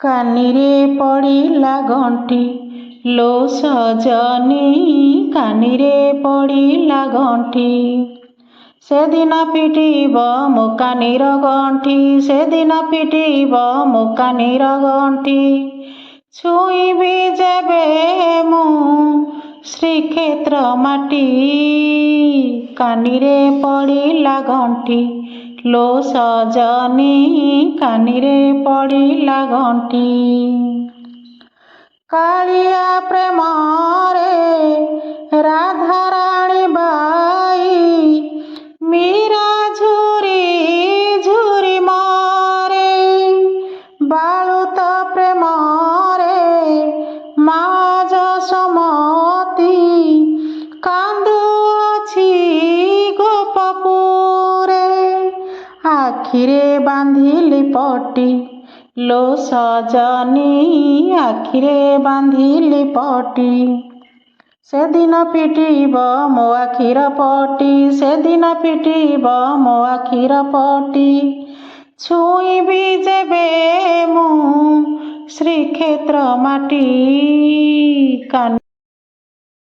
କାନିରେ ପଡ଼ିଲା ଘଣ୍ଟି ଲୋ ସଜନୀ, କାନିରେ ପଡ଼ିଲା ଘଣ୍ଟି। ସେଦିନ ଫିଟିବ ମୋ କାନିର ଗଣ୍ଠି, ସେଦିନ ଫିଟିବ ମୋ କାନିର ଗଣ୍ଠି। ଛୁଇଁବି ଯେବେ ମୁଁ ଶ୍ରୀକ୍ଷେତ୍ର ମାଟି, କାନିରେ ପଡ଼ିଲା ଘଣ୍ଟି ଲୋ ସଜନୀ, କାନିରେ ପଡ଼ିଲା ଘଣ୍ଟି। କାଳିଆ ପ୍ରେମରେ ରାଧାରାଣୀ ବାଇ, ମୀରା ଝୁରି ଝୁରି ମରେ। ବାଳୁତ ପ୍ରେମରେ ମା ଯଶୋମତୀ, କାନ୍ଦୁଅଛି ଗୋପପୁରେ। ଆଖିରେ ବାନ୍ଧିଲି ପଟି ଲୋ ସଜନୀ, ଆଖିରେ ବାନ୍ଧିଲି ପଟି। ସେଦିନ ଫିଟିବ ମୋ ଆଖିର ପଟି, ସେଦିନ ଫିଟିବ ମୋ ଆଖିର ପଟି। ଛୁଇଁବି ଯେବେ ମୁଁ ଶ୍ରୀକ୍ଷେତ୍ର ମାଟି,